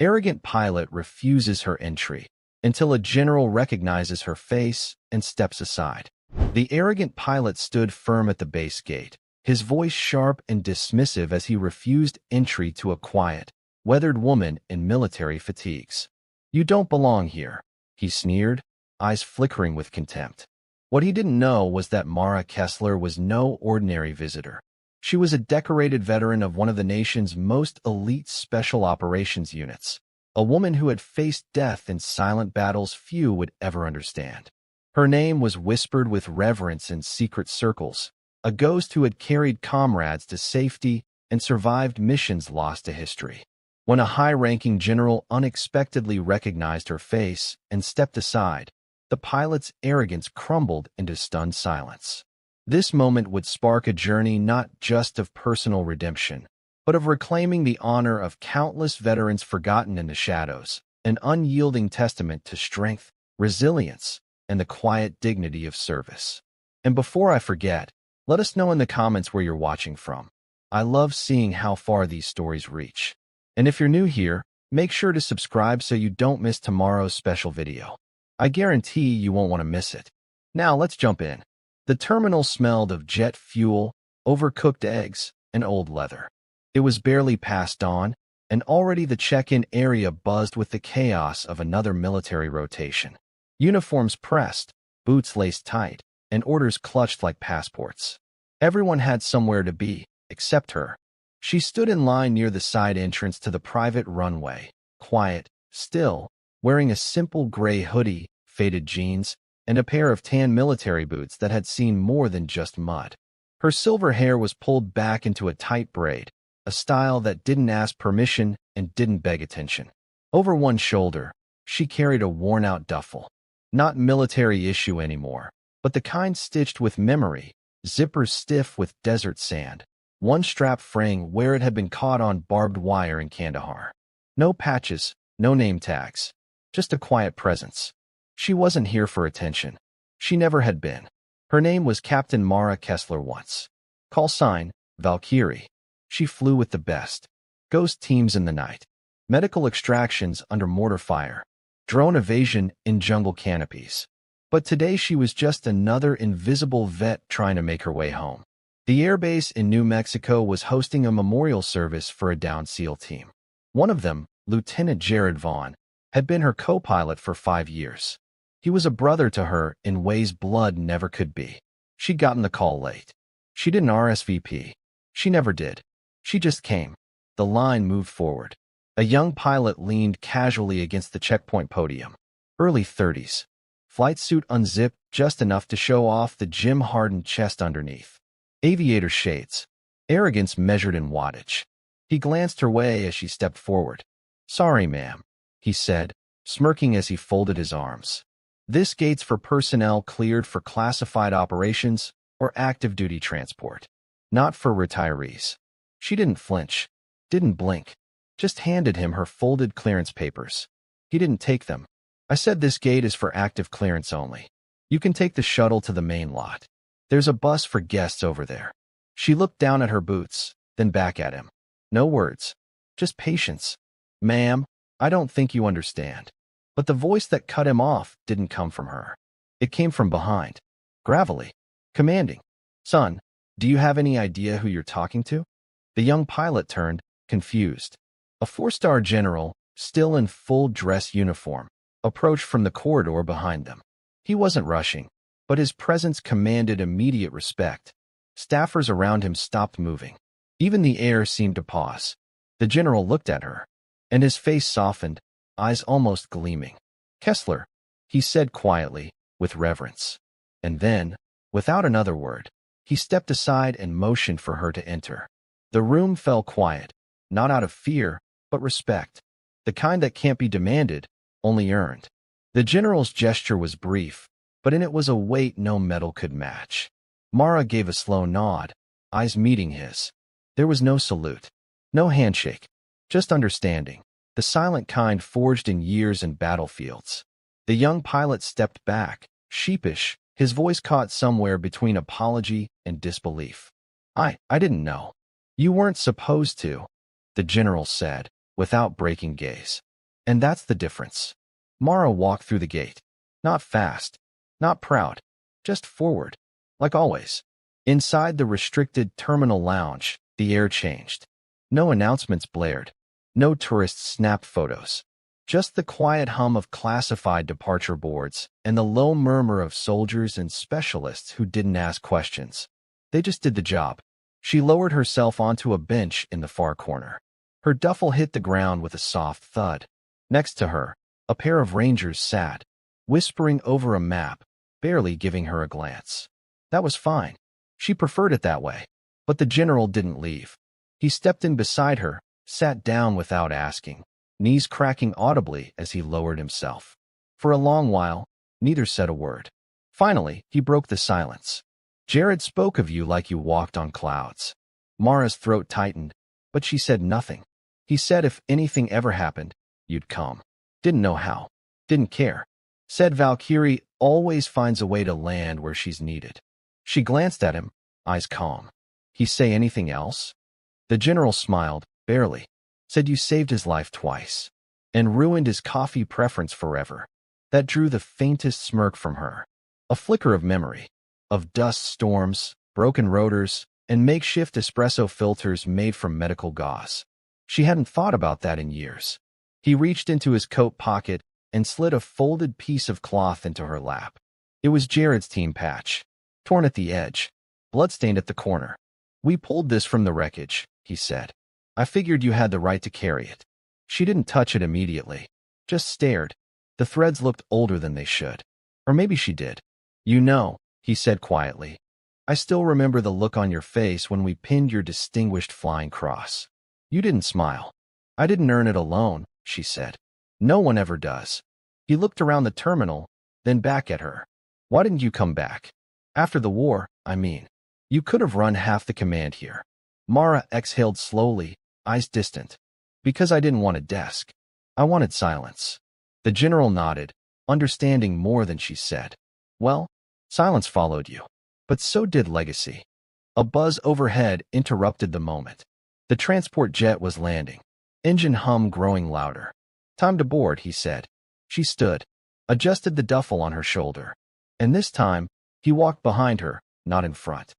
Arrogant pilot refuses her entry until a general recognizes her face and steps aside. The arrogant pilot stood firm at the base gate, his voice sharp and dismissive as he refused entry to a quiet, weathered woman in military fatigues. "You don't belong here," he sneered, eyes flickering with contempt. What he didn't know was that Mara Kessler was no ordinary visitor. She was a decorated veteran of one of the nation's most elite special operations units, a woman who had faced death in silent battles few would ever understand. Her name was whispered with reverence in secret circles, a ghost who had carried comrades to safety and survived missions lost to history. When a high-ranking general unexpectedly recognized her face and stepped aside, the pilot's arrogance crumbled into stunned silence. This moment would spark a journey not just of personal redemption, but of reclaiming the honor of countless veterans forgotten in the shadows, an unyielding testament to strength, resilience, and the quiet dignity of service. And before I forget, let us know in the comments where you're watching from. I love seeing how far these stories reach. And if you're new here, make sure to subscribe so you don't miss tomorrow's special video. I guarantee you won't want to miss it. Now let's jump in. The terminal smelled of jet fuel, overcooked eggs, and old leather. It was barely past dawn, and already the check-in area buzzed with the chaos of another military rotation. Uniforms pressed, boots laced tight, and orders clutched like passports. Everyone had somewhere to be, except her. She stood in line near the side entrance to the private runway, quiet, still, wearing a simple gray hoodie, faded jeans, and a pair of tan military boots that had seen more than just mud. Her silver hair was pulled back into a tight braid, a style that didn't ask permission and didn't beg attention. Over one shoulder, she carried a worn-out duffel. Not military issue anymore, but the kind stitched with memory, zippers stiff with desert sand, one strap fraying where it had been caught on barbed wire in Kandahar. No patches, no name tags, just a quiet presence. She wasn't here for attention. She never had been. Her name was Captain Mara Kessler once. Call sign, Valkyrie. She flew with the best. Ghost teams in the night. Medical extractions under mortar fire. Drone evasion in jungle canopies. But today she was just another invisible vet trying to make her way home. The airbase in New Mexico was hosting a memorial service for a downed SEAL team. One of them, Lieutenant Jared Vaughn, had been her co-pilot for 5 years. He was a brother to her in ways blood never could be. She'd gotten the call late. She didn't RSVP. She never did. She just came. The line moved forward. A young pilot leaned casually against the checkpoint podium. Early 30s. Flight suit unzipped just enough to show off the gym-hardened chest underneath. Aviator shades. Arrogance measured in wattage. He glanced her way as she stepped forward. "Sorry, ma'am," he said, smirking as he folded his arms. "This gate's for personnel cleared for classified operations or active duty transport, not for retirees." She didn't flinch, didn't blink, just handed him her folded clearance papers. He didn't take them. "I said this gate is for active clearance only. You can take the shuttle to the main lot. There's a bus for guests over there." She looked down at her boots, then back at him. No words, just patience. "Ma'am, I don't think you understand." But the voice that cut him off didn't come from her. It came from behind. Gravelly. Commanding. "Son, do you have any idea who you're talking to?" The young pilot turned, confused. A 4-star general, still in full dress uniform, approached from the corridor behind them. He wasn't rushing, but his presence commanded immediate respect. Staffers around him stopped moving. Even the air seemed to pause. The general looked at her, and his face softened, eyes almost gleaming. "Kessler," he said quietly, with reverence. And then, without another word, he stepped aside and motioned for her to enter. The room fell quiet, not out of fear, but respect. The kind that can't be demanded, only earned. The general's gesture was brief, but in it was a weight no metal could match. Mara gave a slow nod, eyes meeting his. There was no salute, no handshake, just understanding, the silent kind forged in years and battlefields. The young pilot stepped back, sheepish, his voice caught somewhere between apology and disbelief. I didn't know. You weren't supposed to," the general said, without breaking gaze. And that's the difference. Mara walked through the gate. Not fast, not proud, just forward, like always. Inside the restricted terminal lounge, the air changed. No announcements blared. No tourists snapped photos. Just the quiet hum of classified departure boards and the low murmur of soldiers and specialists who didn't ask questions. They just did the job. She lowered herself onto a bench in the far corner. Her duffel hit the ground with a soft thud. Next to her, a pair of rangers sat, whispering over a map, barely giving her a glance. That was fine. She preferred it that way. But the general didn't leave. He stepped in beside her, sat down without asking, knees cracking audibly as he lowered himself. For a long while, neither said a word. Finally, he broke the silence. Jared spoke of you like you walked on clouds. Mara's throat tightened, but she said nothing. He said if anything ever happened, you'd come. Didn't know how. Didn't care. Said Valkyrie always finds a way to land where she's needed. She glanced at him, eyes calm. He say anything else? The general smiled, barely. Said you saved his life twice. And ruined his coffee preference forever. That drew the faintest smirk from her. A flicker of memory. Of dust storms, broken rotors, and makeshift espresso filters made from medical gauze. She hadn't thought about that in years. He reached into his coat pocket and slid a folded piece of cloth into her lap. It was Jared's team patch, torn at the edge, bloodstained at the corner. We pulled this from the wreckage, he said. I figured you had the right to carry it. She didn't touch it immediately, just stared. The threads looked older than they should. Or maybe she did. You know, he said quietly. I still remember the look on your face when we pinned your distinguished flying cross. You didn't smile. I didn't earn it alone, she said. No one ever does. He looked around the terminal, then back at her. Why didn't you come back? After the war, I mean. You could have run half the command here. Mara exhaled slowly, eyes distant. Because I didn't want a desk. I wanted silence. The general nodded, understanding more than she said. Well, silence followed you. But so did legacy. A buzz overhead interrupted the moment. The transport jet was landing. Engine hum growing louder. Time to board, he said. She stood, adjusted the duffel on her shoulder. And this time, he walked behind her, not in front.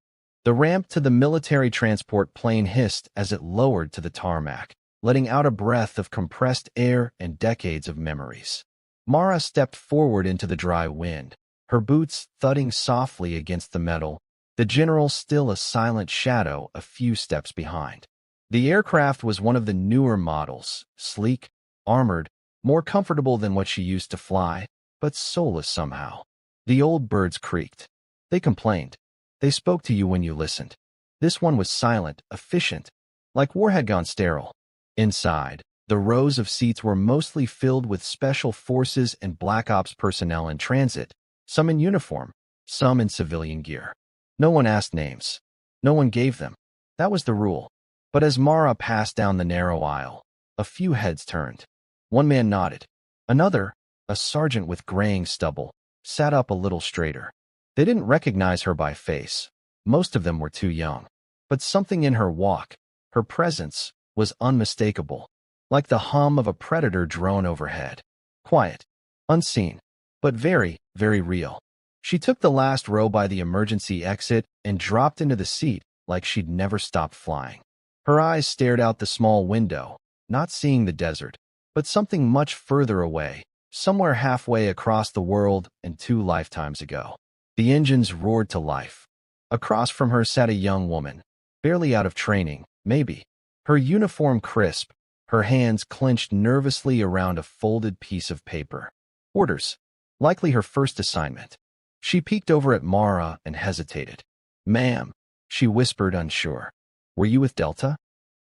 The ramp to the military transport plane hissed as it lowered to the tarmac, letting out a breath of compressed air and decades of memories. Mara stepped forward into the dry wind, her boots thudding softly against the metal, the general still a silent shadow a few steps behind. The aircraft was one of the newer models, sleek, armored, more comfortable than what she used to fly, but soulless somehow. The old birds creaked. They complained. They spoke to you when you listened. This one was silent, efficient, like war had gone sterile. Inside, the rows of seats were mostly filled with special forces and Black Ops personnel in transit, some in uniform, some in civilian gear. No one asked names. No one gave them. That was the rule. But as Mara passed down the narrow aisle, a few heads turned. One man nodded. Another, a sergeant with graying stubble, sat up a little straighter. They didn't recognize her by face. Most of them were too young. But something in her walk, her presence, was unmistakable, like the hum of a predator drone overhead. Quiet, unseen, but very, very real. She took the last row by the emergency exit and dropped into the seat like she'd never stopped flying. Her eyes stared out the small window, not seeing the desert, but something much further away, somewhere halfway across the world and 2 lifetimes ago. The engines roared to life. Across from her sat a young woman, barely out of training, maybe. Her uniform crisp, her hands clenched nervously around a folded piece of paper. Orders. Likely her first assignment. She peeked over at Mara and hesitated. Ma'am, she whispered, unsure. Were you with Delta?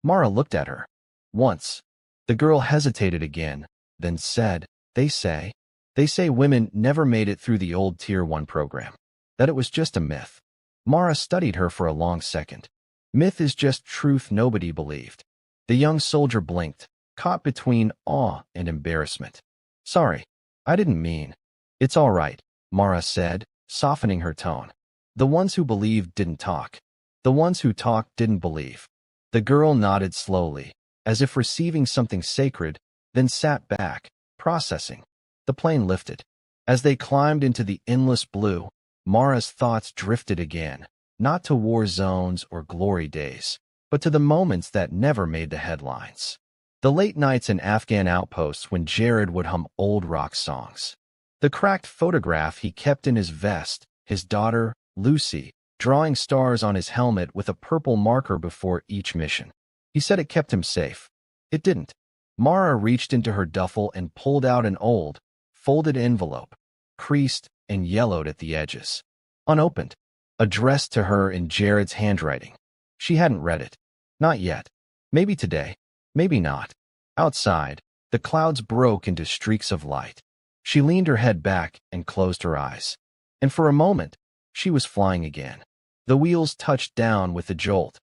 Mara looked at her. Once. The girl hesitated again, then said, They say women never made it through the old Tier 1 program. That it was just a myth. Mara studied her for a long second. Myth is just truth nobody believed. The young soldier blinked, caught between awe and embarrassment. Sorry, I didn't mean. It's all right, Mara said, softening her tone. The ones who believed didn't talk. The ones who talked didn't believe. The girl nodded slowly, as if receiving something sacred, then sat back, processing. The plane lifted. As they climbed into the endless blue, Mara's thoughts drifted again, not to war zones or glory days, but to the moments that never made the headlines. The late nights in Afghan outposts when Jared would hum old rock songs. The cracked photograph he kept in his vest, his daughter, Lucy, drawing stars on his helmet with a purple marker before each mission. He said it kept him safe. It didn't. Mara reached into her duffel and pulled out an old, folded envelope, creased and yellowed at the edges. Unopened. Addressed to her in Jared's handwriting. She hadn't read it. Not yet. Maybe today. Maybe not. Outside, the clouds broke into streaks of light. She leaned her head back and closed her eyes. And for a moment, she was flying again. The wheels touched down with a jolt.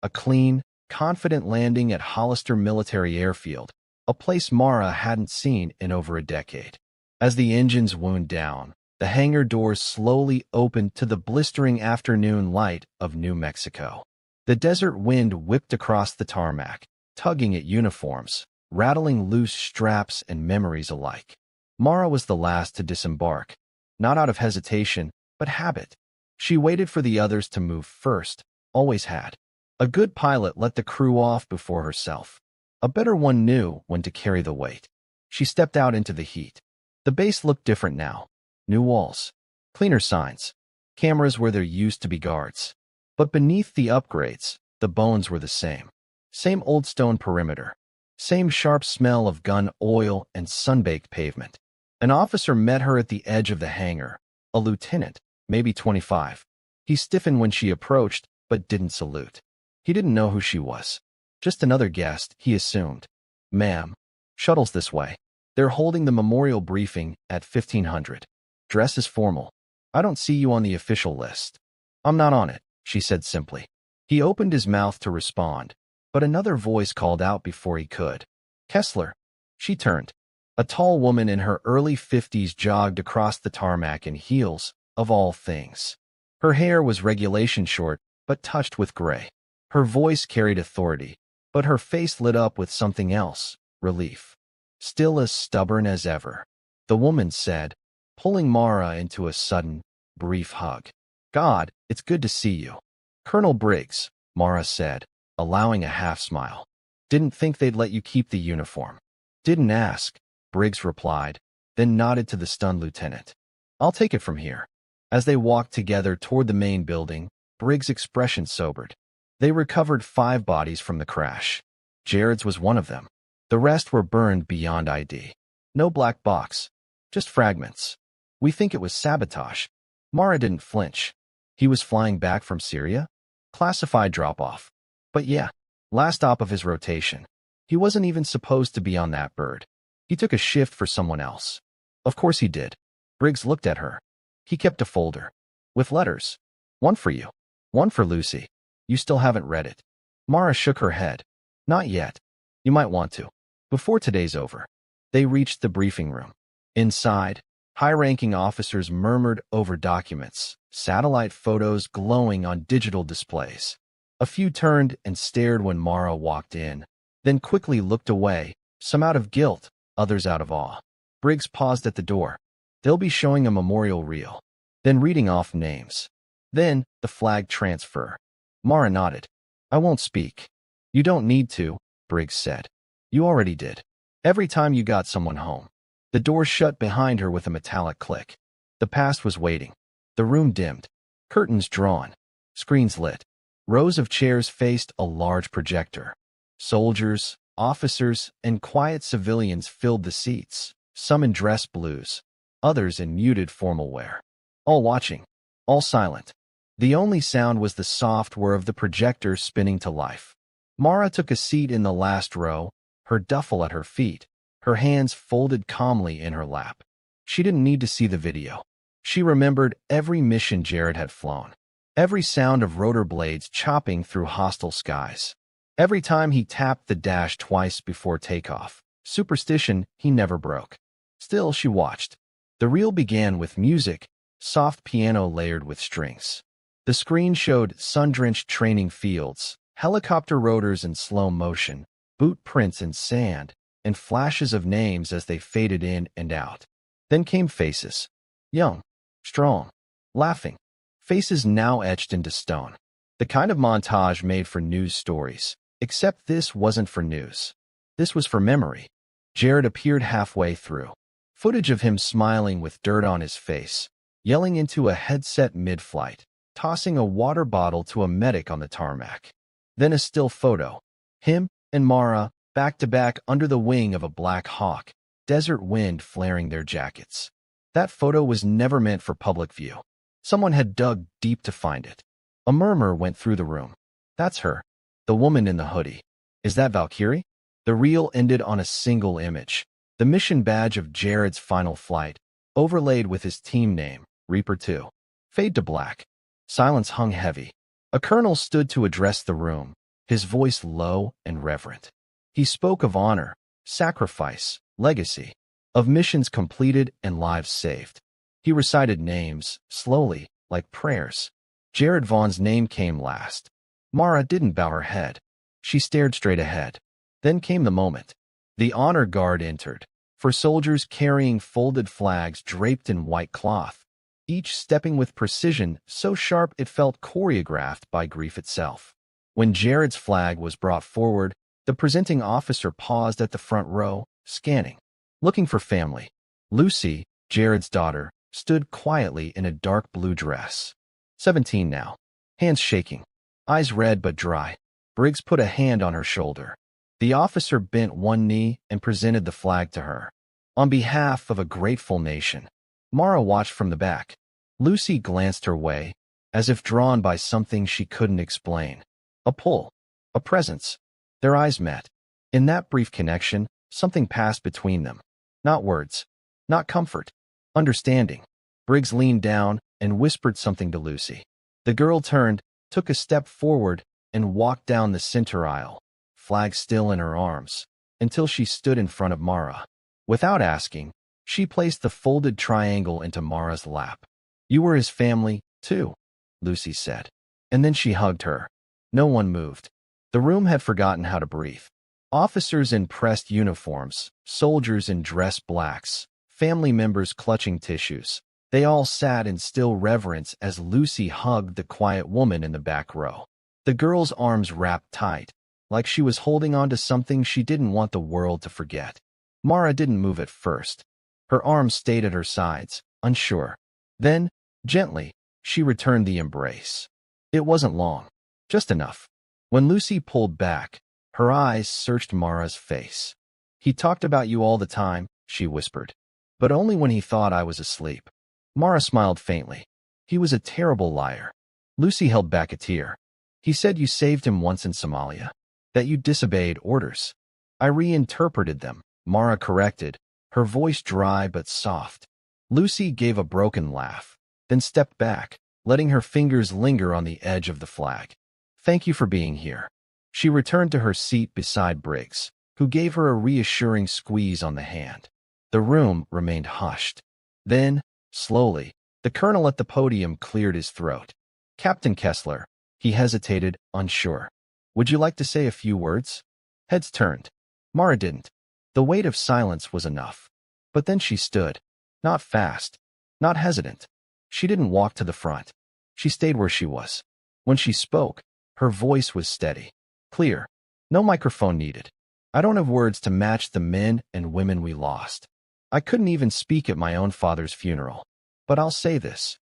A clean, confident landing at Hollister Military Airfield, a place Mara hadn't seen in over a decade. As the engines wound down, the hangar doors slowly opened to the blistering afternoon light of New Mexico. The desert wind whipped across the tarmac, tugging at uniforms, rattling loose straps and memories alike. Mara was the last to disembark, not out of hesitation, but habit. She waited for the others to move first, always had. A good pilot let the crew off before herself. A better one knew when to carry the weight. She stepped out into the heat. The base looked different now. New walls, cleaner signs, cameras where there used to be guards. But beneath the upgrades, the bones were the same. Same old stone perimeter. Same sharp smell of gun oil and sunbaked pavement. An officer met her at the edge of the hangar. A lieutenant, maybe 25. He stiffened when she approached, but didn't salute. He didn't know who she was. Just another guest, he assumed. Ma'am, shuttle's this way. They're holding the memorial briefing at 1500. Dress is formal. I don't see you on the official list. I'm not on it, she said simply. He opened his mouth to respond, but another voice called out before he could. Kessler. She turned. A tall woman in her early 50s jogged across the tarmac in heels, of all things. Her hair was regulation short, but touched with gray. Her voice carried authority, but her face lit up with something else, relief. Still as stubborn as ever. The woman said, pulling Mara into a sudden, brief hug. God, it's good to see you. Colonel Briggs, Mara said, allowing a half-smile. Didn't think they'd let you keep the uniform. Didn't ask, Briggs replied, then nodded to the stunned lieutenant. I'll take it from here. As they walked together toward the main building, Briggs' expression sobered. They recovered 5 bodies from the crash. Jared's was one of them. The rest were burned beyond ID. No black box, just fragments. We think it was sabotage. Mara didn't flinch. He was flying back from Syria? Classified drop-off. But yeah, last stop of his rotation. He wasn't even supposed to be on that bird. He took a shift for someone else. Of course he did. Briggs looked at her. He kept a folder. With letters. One for you. One for Lucy. You still haven't read it. Mara shook her head. Not yet. You might want to. Before today's over. They reached the briefing room. Inside, high-ranking officers murmured over documents, satellite photos glowing on digital displays. A few turned and stared when Mara walked in, then quickly looked away, some out of guilt, others out of awe. Briggs paused at the door. They'll be showing a memorial reel, then reading off names. Then, the flag transfer. Mara nodded. I won't speak. You don't need to, Briggs said. You already did. Every time you got someone home. The door shut behind her with a metallic click. The past was waiting. The room dimmed. Curtains drawn. Screens lit. Rows of chairs faced a large projector. Soldiers, officers, and quiet civilians filled the seats, some in dress blues, others in muted formal wear. All watching. All silent. The only sound was the soft whir of the projector spinning to life. Mara took a seat in the last row, her duffel at her feet, her hands folded calmly in her lap. She didn't need to see the video. She remembered every mission Jared had flown, every sound of rotor blades chopping through hostile skies, every time he tapped the dash twice before takeoff. Superstition he never broke. Still, she watched. The reel began with music, soft piano layered with strings. The screen showed sun-drenched training fields, helicopter rotors in slow motion, boot prints in sand, and flashes of names as they faded in and out. Then came faces. Young, strong, laughing. Faces now etched into stone. The kind of montage made for news stories. Except this wasn't for news. This was for memory. Jared appeared halfway through. Footage of him smiling with dirt on his face, yelling into a headset mid-flight, tossing a water bottle to a medic on the tarmac. Then a still photo. Him and Mara, back-to-back under the wing of a Black Hawk, desert wind flaring their jackets. That photo was never meant for public view. Someone had dug deep to find it. A murmur went through the room. That's her. The woman in the hoodie. Is that Valkyrie? The reel ended on a single image. The mission badge of Jared's final flight, overlaid with his team name, Reaper 2. Fade to black. Silence hung heavy. A colonel stood to address the room, his voice low and reverent. He spoke of honor, sacrifice, legacy, of missions completed and lives saved. He recited names, slowly, like prayers. Jared Vaughn's name came last. Mara didn't bow her head. She stared straight ahead. Then came the moment. The honor guard entered, for soldiers carrying folded flags draped in white cloth, each stepping with precision so sharp it felt choreographed by grief itself. When Jared's flag was brought forward, the presenting officer paused at the front row, scanning, looking for family. Lucy, Jared's daughter, stood quietly in a dark blue dress. 17 now. Hands shaking. Eyes red but dry. Briggs put a hand on her shoulder. The officer bent one knee and presented the flag to her. On behalf of a grateful nation. Mara watched from the back. Lucy glanced her way, as if drawn by something she couldn't explain. A pull. A presence. Their eyes met. In that brief connection, something passed between them. Not words. Not comfort. Understanding. Briggs leaned down and whispered something to Lucy. The girl turned, took a step forward, and walked down the center aisle, flag still in her arms, until she stood in front of Mara. Without asking, she placed the folded triangle into Mara's lap. You were his family, too, Lucy said. And then she hugged her. No one moved. The room had forgotten how to breathe. Officers in pressed uniforms, soldiers in dress blacks, family members clutching tissues. They all sat in still reverence as Lucy hugged the quiet woman in the back row. The girl's arms wrapped tight, like she was holding on to something she didn't want the world to forget. Mara didn't move at first. Her arms stayed at her sides, unsure. Then, gently, she returned the embrace. It wasn't long, just enough. When Lucy pulled back, her eyes searched Mara's face. He talked about you all the time, she whispered. But only when he thought I was asleep. Mara smiled faintly. He was a terrible liar. Lucy held back a tear. He said you saved him once in Somalia. That you disobeyed orders. I reinterpreted them, Mara corrected, her voice dry but soft. Lucy gave a broken laugh, then stepped back, letting her fingers linger on the edge of the flag. Thank you for being here. She returned to her seat beside Briggs, who gave her a reassuring squeeze on the hand. The room remained hushed. Then, slowly, the colonel at the podium cleared his throat. Captain Kessler, he hesitated, unsure. Would you like to say a few words? Heads turned. Mara didn't. The weight of silence was enough. But then she stood. Not fast. Not hesitant. She didn't walk to the front. She stayed where she was. When she spoke, her voice was steady. Clear. No microphone needed. I don't have words to match the men and women we lost. I couldn't even speak at my own father's funeral. But I'll say this.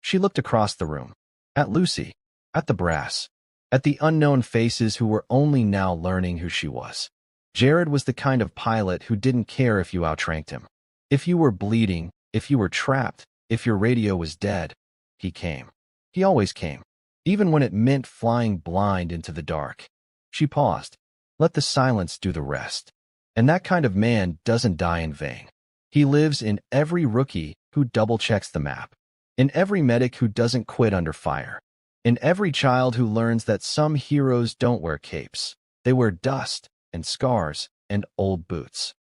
She looked across the room. At Lucy. At the brass. At the unknown faces who were only now learning who she was. Jared was the kind of pilot who didn't care if you outranked him. If you were bleeding, if you were trapped, if your radio was dead, he came. He always came. Even when it meant flying blind into the dark. She paused. Let the silence do the rest. And that kind of man doesn't die in vain. He lives in every rookie who double-checks the map. In every medic who doesn't quit under fire. In every child who learns that some heroes don't wear capes. They wear dust and scars and old boots.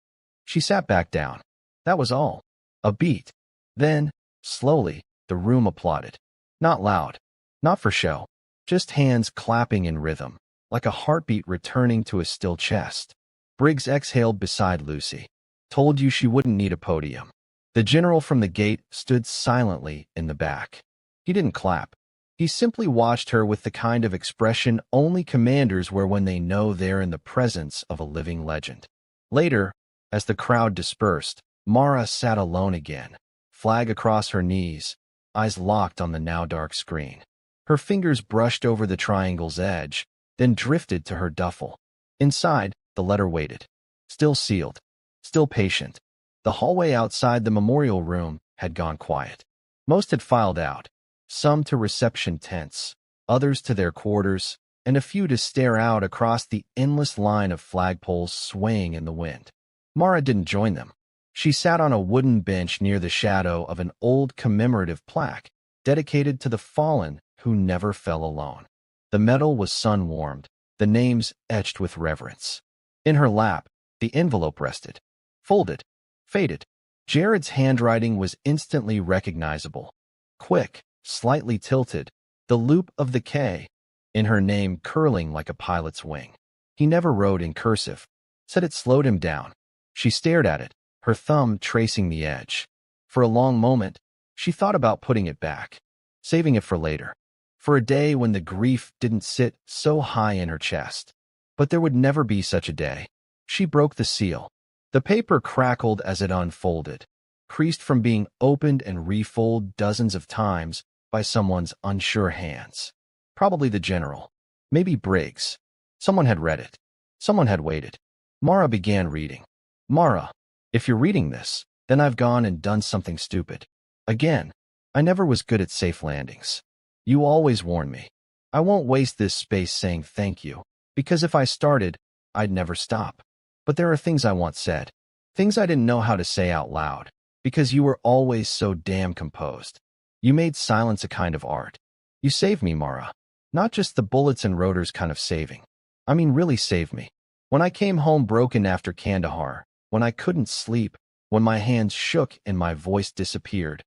She sat back down. That was all. A beat. Then, slowly, the room applauded. Not loud. Not for show. Just hands clapping in rhythm, like a heartbeat returning to a still chest. Briggs exhaled beside Lucy. Told you she wouldn't need a podium. The general from the gate stood silently in the back. He didn't clap. He simply watched her with the kind of expression only commanders wear when they know they're in the presence of a living legend. Later, as the crowd dispersed, Mara sat alone again, flag across her knees, eyes locked on the now dark screen. Her fingers brushed over the triangle's edge, then drifted to her duffel. Inside, the letter waited. Still sealed. Still patient. The hallway outside the memorial room had gone quiet. Most had filed out, some to reception tents, others to their quarters, and a few to stare out across the endless line of flagpoles swaying in the wind. Mara didn't join them. She sat on a wooden bench near the shadow of an old commemorative plaque dedicated to the fallen who never fell alone. The metal was sun-warmed, the names etched with reverence. In her lap, the envelope rested. Folded. Faded. Jared's handwriting was instantly recognizable. Quick, slightly tilted, the loop of the K in her name curling like a pilot's wing. He never wrote in cursive. Said it slowed him down. She stared at it, her thumb tracing the edge. For a long moment, she thought about putting it back, saving it for later, for a day when the grief didn't sit so high in her chest. But there would never be such a day. She broke the seal. The paper crackled as it unfolded, creased from being opened and refolded dozens of times by someone's unsure hands. Probably the general. Maybe Briggs. Someone had read it. Someone had waited. Mara began reading. Mara, if you're reading this, then I've gone and done something stupid. Again, I never was good at safe landings. You always warn me. I won't waste this space saying thank you, because if I started, I'd never stop. But there are things I once said, things I didn't know how to say out loud, because you were always so damn composed. You made silence a kind of art. You saved me, Mara. Not just the bullets and rotors kind of saving. I mean really saved me. When I came home broken after Kandahar, when I couldn't sleep, when my hands shook and my voice disappeared,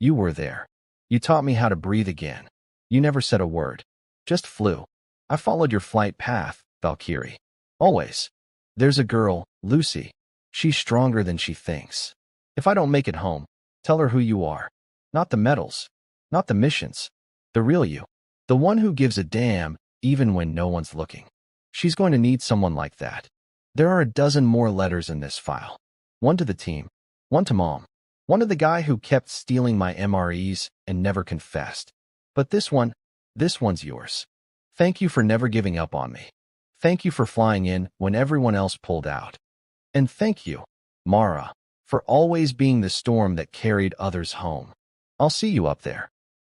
you were there. You taught me how to breathe again. You never said a word. Just flew. I followed your flight path, Valkyrie. Always. There's a girl, Lucy. She's stronger than she thinks. If I don't make it home, tell her who you are. Not the medals. Not the missions. The real you. The one who gives a damn, even when no one's looking. She's going to need someone like that. There are a dozen more letters in this file. One to the team. One to Mom. One to the guy who kept stealing my MREs and never confessed. But this one's yours. Thank you for never giving up on me. Thank you for flying in when everyone else pulled out. And thank you, Mara, for always being the storm that carried others home. I'll see you up there.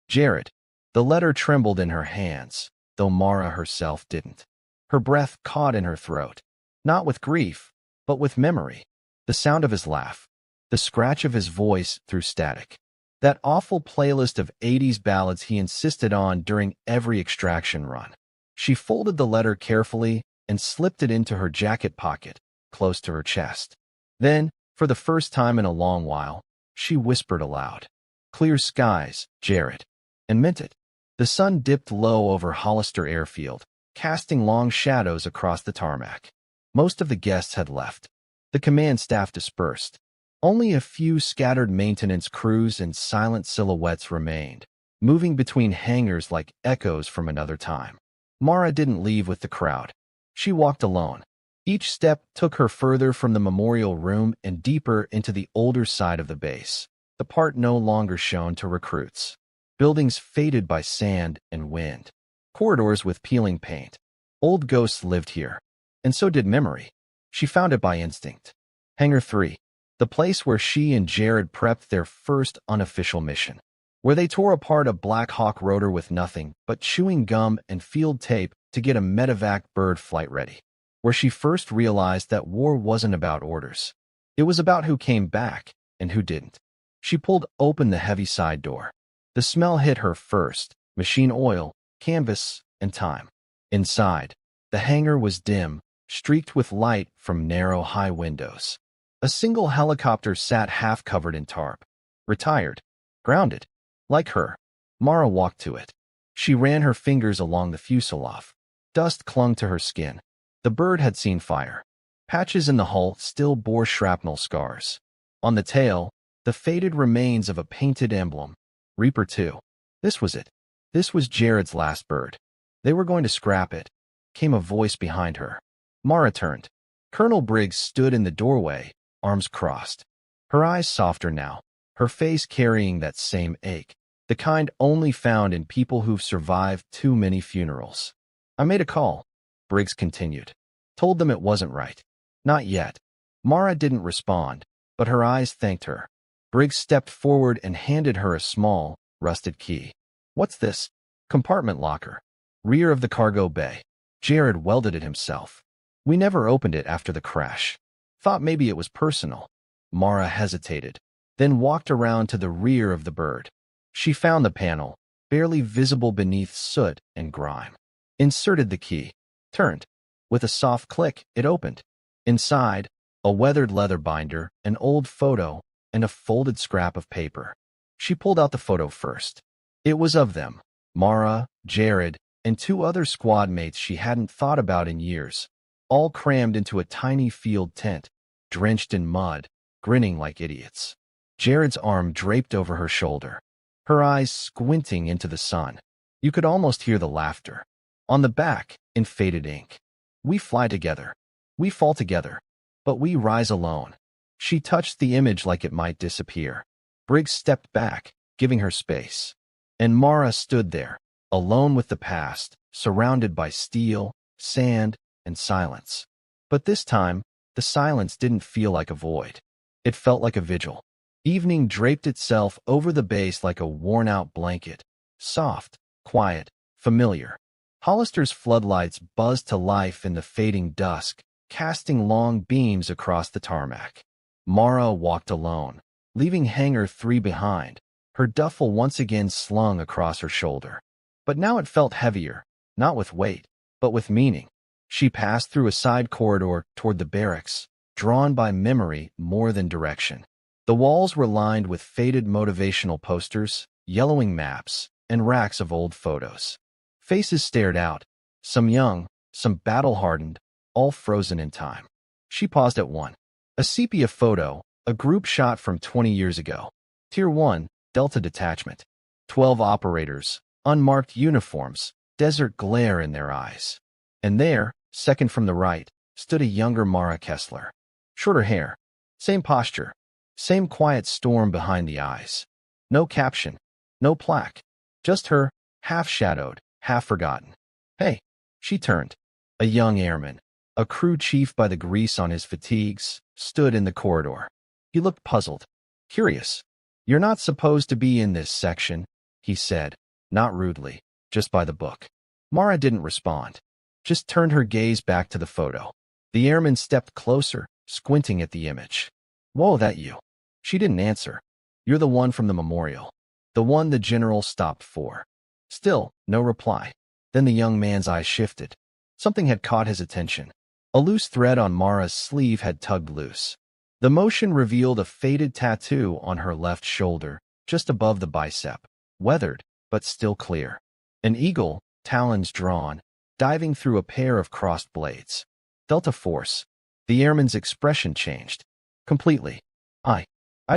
Jared. The letter trembled in her hands, though Mara herself didn't. Her breath caught in her throat, not with grief, but with memory. The sound of his laugh, the scratch of his voice through static. That awful playlist of 80s ballads he insisted on during every extraction run. She folded the letter carefully and slipped it into her jacket pocket, close to her chest. Then, for the first time in a long while, she whispered aloud. Clear skies, Jared. And meant it. The sun dipped low over Hollister Airfield, casting long shadows across the tarmac. Most of the guests had left. The command staff dispersed. Only a few scattered maintenance crews and silent silhouettes remained, moving between hangars like echoes from another time. Mara didn't leave with the crowd. She walked alone. Each step took her further from the memorial room and deeper into the older side of the base, the part no longer shown to recruits. Buildings faded by sand and wind. Corridors with peeling paint. Old ghosts lived here. And so did memory. She found it by instinct. Hangar 3. The place where she and Jared prepped their first unofficial mission. Where they tore apart a Black Hawk rotor with nothing but chewing gum and field tape to get a medevac bird flight ready. Where she first realized that war wasn't about orders. It was about who came back and who didn't. She pulled open the heavy side door. The smell hit her first, machine oil, canvas, and time. Inside, the hangar was dim, streaked with light from narrow high windows. A single helicopter sat half-covered in tarp. Retired. Grounded. Like her. Mara walked to it. She ran her fingers along the fuselage. Dust clung to her skin. The bird had seen fire. Patches in the hull still bore shrapnel scars. On the tail, the faded remains of a painted emblem. Reaper 2. This was it. This was Jared's last bird. They were going to scrap it. Came a voice behind her. Mara turned. Colonel Briggs stood in the doorway, arms crossed. Her eyes softer now, her face carrying that same ache, the kind only found in people who've survived too many funerals. I made a call, Briggs continued. Told them it wasn't right. Not yet. Mara didn't respond, but her eyes thanked her. Briggs stepped forward and handed her a small, rusted key. What's this? Compartment locker. Rear of the cargo bay. Jared welded it himself. We never opened it after the crash. Thought maybe it was personal. Mara hesitated, then walked around to the rear of the bird. She found the panel, barely visible beneath soot and grime. Inserted the key. Turned. With a soft click, it opened. Inside, a weathered leather binder, an old photo, and a folded scrap of paper. She pulled out the photo first. It was of them, Mara, Jared, and 2 other squad mates she hadn't thought about in years, all crammed into a tiny field tent, drenched in mud, grinning like idiots. Jared's arm draped over her shoulder, her eyes squinting into the sun. You could almost hear the laughter. On the back, in faded ink, we fly together. We fall together. But we rise alone. She touched the image like it might disappear. Briggs stepped back, giving her space. And Mara stood there, alone with the past, surrounded by steel, sand, and silence. But this time, the silence didn't feel like a void. It felt like a vigil. Evening draped itself over the base like a worn-out blanket. Soft, quiet, familiar. Hollister's floodlights buzzed to life in the fading dusk, casting long beams across the tarmac. Mara walked alone, leaving Hangar 3 behind, her duffel once again slung across her shoulder. But now it felt heavier, not with weight, but with meaning. She passed through a side corridor toward the barracks, drawn by memory more than direction. The walls were lined with faded motivational posters, yellowing maps, and racks of old photos. Faces stared out, some young, some battle-hardened, all frozen in time. She paused at one. A sepia photo, a group shot from 20 years ago. Tier 1, Delta Detachment. 12 operators, unmarked uniforms, desert glare in their eyes. And there, second from the right, stood a younger Mara Kessler. Shorter hair, same posture, same quiet storm behind the eyes. No caption, no plaque, just her, half-shadowed, half-forgotten. Hey, she turned. A young airman, a crew chief by the grease on his fatigues, stood in the corridor. He looked puzzled, curious. You're not supposed to be in this section, he said, not rudely, just by the book. Mara didn't respond, just turned her gaze back to the photo. The airman stepped closer, squinting at the image. Whoa, that you? She didn't answer. You're the one from the memorial. The one the general stopped for. Still, no reply. Then the young man's eyes shifted. Something had caught his attention. A loose thread on Mara's sleeve had tugged loose. The motion revealed a faded tattoo on her left shoulder, just above the bicep, weathered, but still clear. An eagle, talons drawn, diving through a pair of crossed blades. Delta Force. The airman's expression changed. Completely. I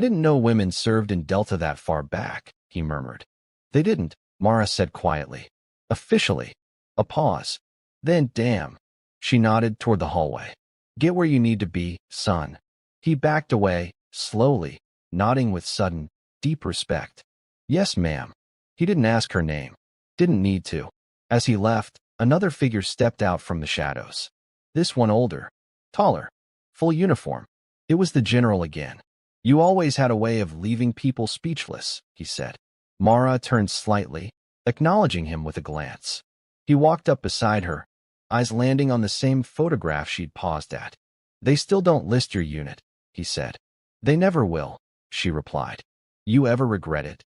didn't know women served in Delta that far back, he murmured. They didn't, Mara said quietly. Officially. A pause. Then, damn. She nodded toward the hallway. Get where you need to be, son. He backed away, slowly, nodding with sudden, deep respect. Yes, ma'am. He didn't ask her name. Didn't need to. As he left, another figure stepped out from the shadows. This one older. Taller. Full uniform. It was the general again. You always had a way of leaving people speechless, he said. Mara turned slightly, acknowledging him with a glance. He walked up beside her, eyes landing on the same photograph she'd paused at. They still don't list your unit, he said. They never will, she replied. You ever regret it?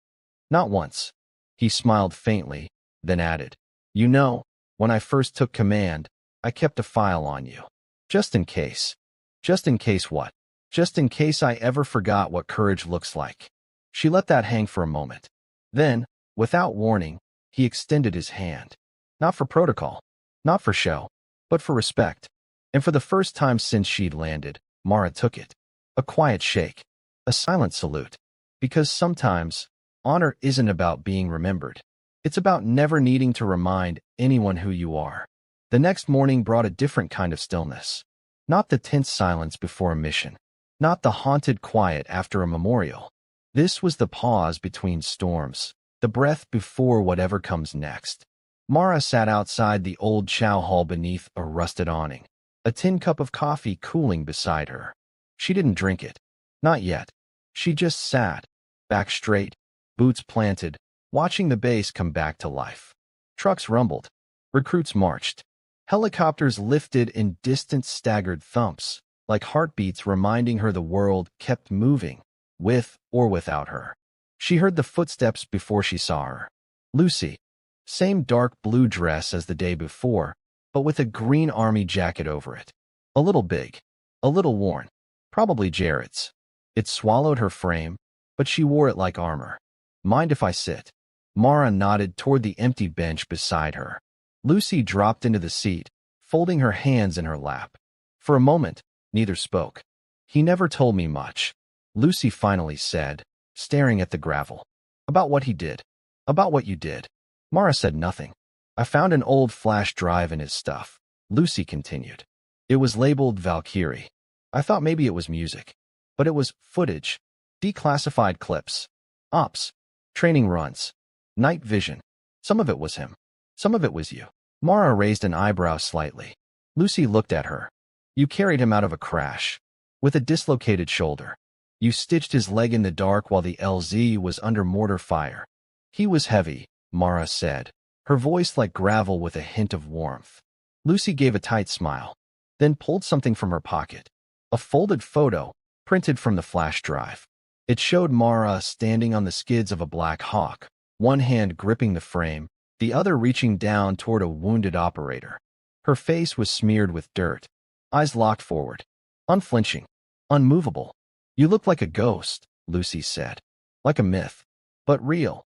Not once. He smiled faintly, then added, You know, when I first took command, I kept a file on you. Just in case. Just in case what? Just in case I ever forgot what courage looks like. She let that hang for a moment. Then, without warning, he extended his hand. Not for protocol, not for show, but for respect. And for the first time since she'd landed, Mara took it. A quiet shake. A silent salute. Because sometimes, honor isn't about being remembered. It's about never needing to remind anyone who you are. The next morning brought a different kind of stillness. Not the tense silence before a mission. Not the haunted quiet after a memorial. This was the pause between storms, the breath before whatever comes next. Mara sat outside the old chow hall beneath a rusted awning, a tin cup of coffee cooling beside her. She didn't drink it. Not yet. She just sat, back straight, boots planted, watching the base come back to life. Trucks rumbled. Recruits marched. Helicopters lifted in distant staggered thumps, like heartbeats reminding her the world kept moving, with or without her. She heard the footsteps before she saw her. Lucy. Same dark blue dress as the day before, but with a green army jacket over it. A little big. A little worn. Probably Jared's. It swallowed her frame, but she wore it like armor. Mind if I sit? Mara nodded toward the empty bench beside her. Lucy dropped into the seat, folding her hands in her lap. For a moment, neither spoke. He never told me much, Lucy finally said, staring at the gravel. About what he did. About what you did. Mara said nothing. I found an old flash drive in his stuff, Lucy continued. It was labeled Valkyrie. I thought maybe it was music. But it was footage. Declassified clips. Ops. Training runs. Night vision. Some of it was him. Some of it was you. Mara raised an eyebrow slightly. Lucy looked at her. You carried him out of a crash. With a dislocated shoulder. You stitched his leg in the dark while the LZ was under mortar fire. He was heavy, Mara said, her voice like gravel with a hint of warmth. Lucy gave a tight smile, then pulled something from her pocket. A folded photo, printed from the flash drive. It showed Mara standing on the skids of a Black Hawk, one hand gripping the frame, the other reaching down toward a wounded operator. Her face was smeared with dirt, eyes locked forward, unflinching, unmovable. You look like a ghost, Lucy said. Like a myth, but real.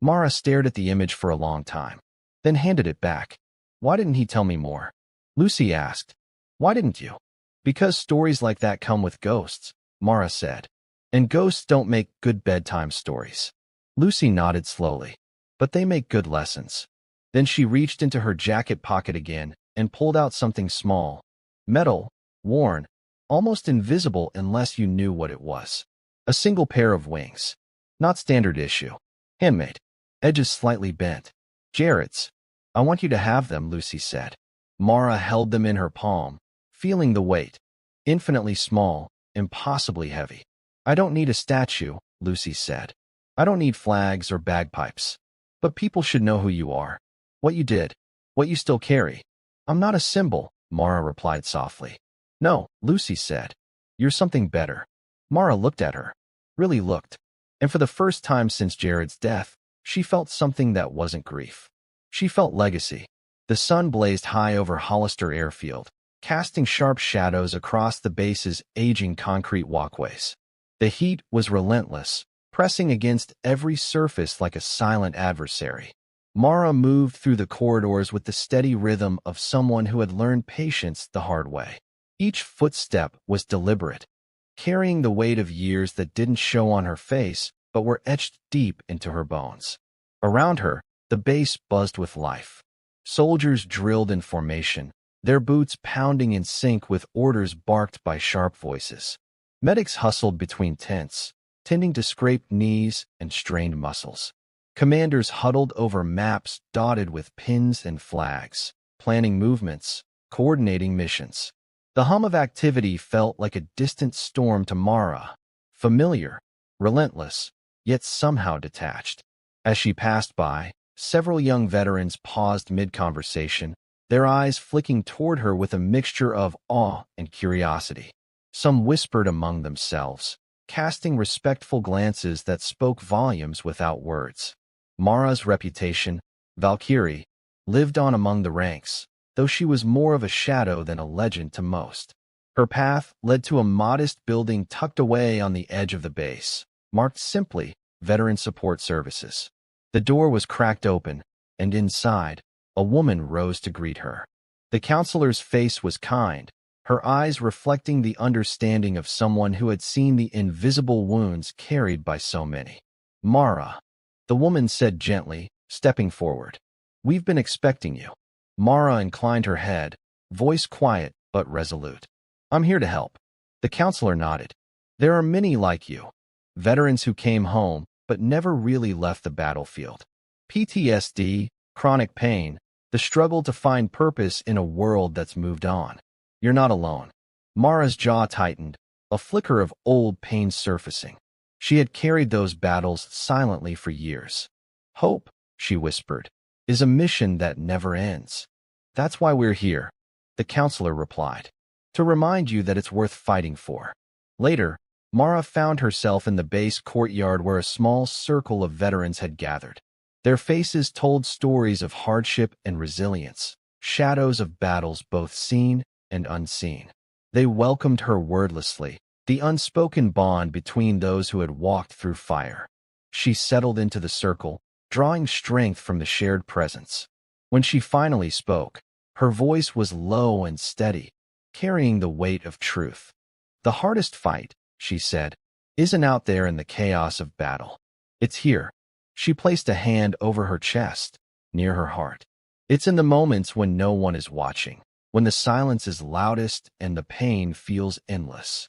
Mara stared at the image for a long time, then handed it back. Why didn't he tell me more? Lucy asked. Why didn't you? Because stories like that come with ghosts, Mara said. And ghosts don't make good bedtime stories. Lucy nodded slowly. But they make good lessons. Then she reached into her jacket pocket again and pulled out something small. Metal, worn, almost invisible unless you knew what it was. A single pair of wings. Not standard issue. Handmade. Edges slightly bent. Jared's. I want you to have them, Lucy said. Mara held them in her palm, feeling the weight. Infinitely small, impossibly heavy. I don't need a statue, Lucy said. I don't need flags or bagpipes. But people should know who you are. What you did. What you still carry. I'm not a symbol, Mara replied softly. No, Lucy said. You're something better. Mara looked at her. Really looked. And for the first time since Jared's death, she felt something that wasn't grief. She felt legacy. The sun blazed high over Hollister Airfield, casting sharp shadows across the base's aging concrete walkways. The heat was relentless, pressing against every surface like a silent adversary. Mara moved through the corridors with the steady rhythm of someone who had learned patience the hard way. Each footstep was deliberate, carrying the weight of years that didn't show on her face but were etched deep into her bones. Around her, the base buzzed with life. Soldiers drilled in formation, their boots pounding in sync with orders barked by sharp voices. Medics hustled between tents, tending to scraped knees and strained muscles. Commanders huddled over maps dotted with pins and flags, planning movements, coordinating missions. The hum of activity felt like a distant storm to Mara, familiar, relentless, yet somehow detached. As she passed by, several young veterans paused mid-conversation, their eyes flicking toward her with a mixture of awe and curiosity. Some whispered among themselves, casting respectful glances that spoke volumes without words. Mara's reputation, Valkyrie, lived on among the ranks, though she was more of a shadow than a legend to most. Her path led to a modest building tucked away on the edge of the base, marked simply Veteran Support Services. The door was cracked open, and inside, a woman rose to greet her. The counselor's face was kind, her eyes reflecting the understanding of someone who had seen the invisible wounds carried by so many. "Mara," the woman said gently, stepping forward. "We've been expecting you." Mara inclined her head, voice quiet but resolute. "I'm here to help." The counselor nodded. "There are many like you, veterans who came home but never really left the battlefield. PTSD, chronic pain, the struggle to find purpose in a world that's moved on. You're not alone." Mara's jaw tightened, a flicker of old pain surfacing. She had carried those battles silently for years. "Hope," she whispered, "is a mission that never ends. That's why we're here," the counselor replied. "To remind you that it's worth fighting for." Later, Mara found herself in the base courtyard where a small circle of veterans had gathered. Their faces told stories of hardship and resilience, shadows of battles both seen and unseen. They welcomed her wordlessly, the unspoken bond between those who had walked through fire. She settled into the circle, drawing strength from the shared presence. When she finally spoke, her voice was low and steady, carrying the weight of truth. "The hardest fight," she said, "isn't out there in the chaos of battle. It's here." She placed a hand over her chest, near her heart. "It's in the moments when no one is watching, when the silence is loudest and the pain feels endless."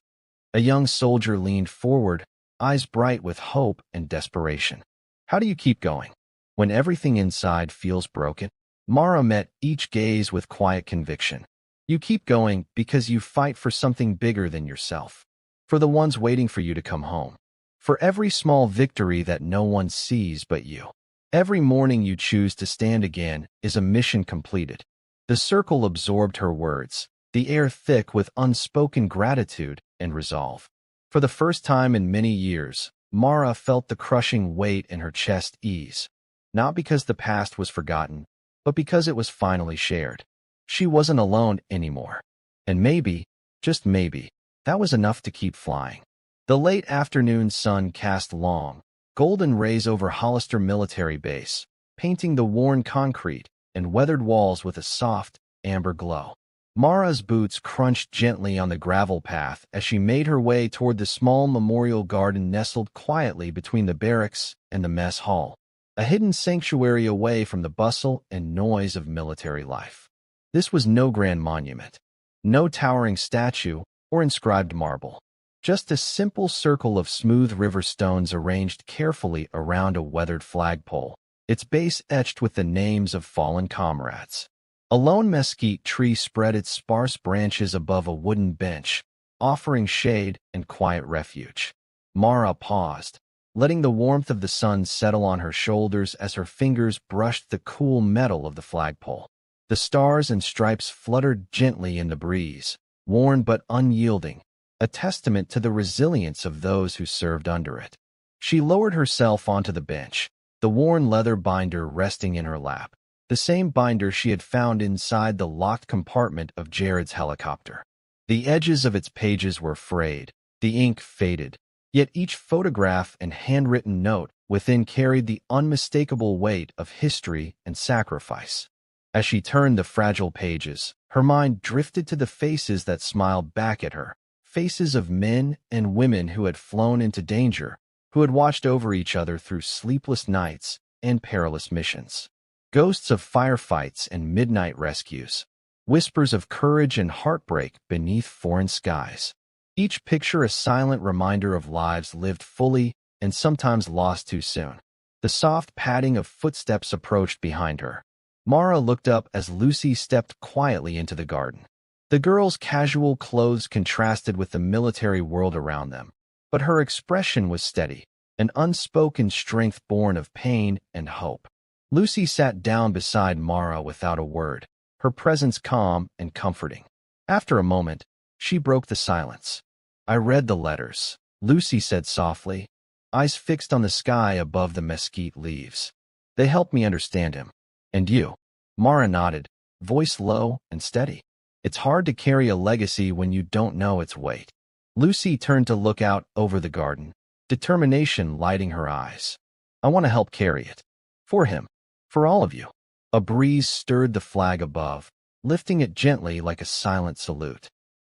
A young soldier leaned forward, eyes bright with hope and desperation. "How do you keep going when everything inside feels broken?" Mara met each gaze with quiet conviction. "You keep going because you fight for something bigger than yourself, for the ones waiting for you to come home, for every small victory that no one sees but you. Every morning you choose to stand again is a mission completed." The circle absorbed her words, the air thick with unspoken gratitude and resolve. For the first time in many years, Mara felt the crushing weight in her chest ease, not because the past was forgotten, but because it was finally shared. She wasn't alone anymore. And maybe, just maybe, that was enough to keep flying. The late afternoon sun cast long, golden rays over Hollister Military Base, painting the worn concrete and weathered walls with a soft, amber glow. Mara's boots crunched gently on the gravel path as she made her way toward the small memorial garden nestled quietly between the barracks and the mess hall, a hidden sanctuary away from the bustle and noise of military life. This was no grand monument, no towering statue or inscribed marble, just a simple circle of smooth river stones arranged carefully around a weathered flagpole, its base etched with the names of fallen comrades. A lone mesquite tree spread its sparse branches above a wooden bench, offering shade and quiet refuge. Mara paused, letting the warmth of the sun settle on her shoulders as her fingers brushed the cool metal of the flagpole. The stars and stripes fluttered gently in the breeze, worn but unyielding, a testament to the resilience of those who served under it. She lowered herself onto the bench, the worn leather binder resting in her lap, the same binder she had found inside the locked compartment of Jared's helicopter. The edges of its pages were frayed, the ink faded, yet each photograph and handwritten note within carried the unmistakable weight of history and sacrifice. As she turned the fragile pages, her mind drifted to the faces that smiled back at her, faces of men and women who had flown into danger, who had watched over each other through sleepless nights and perilous missions. Ghosts of firefights and midnight rescues, whispers of courage and heartbreak beneath foreign skies. Each picture a silent reminder of lives lived fully and sometimes lost too soon. The soft padding of footsteps approached behind her. Mara looked up as Lucy stepped quietly into the garden. The girl's casual clothes contrasted with the military world around them, but her expression was steady, an unspoken strength born of pain and hope. Lucy sat down beside Mara without a word, her presence calm and comforting. After a moment, she broke the silence. "I read the letters," Lucy said softly, eyes fixed on the sky above the mesquite leaves. "They helped me understand him. And you?" Mara nodded, voice low and steady. "It's hard to carry a legacy when you don't know its weight." Lucy turned to look out over the garden, determination lighting her eyes. "I want to help carry it. For him. For all of you." A breeze stirred the flag above, lifting it gently like a silent salute.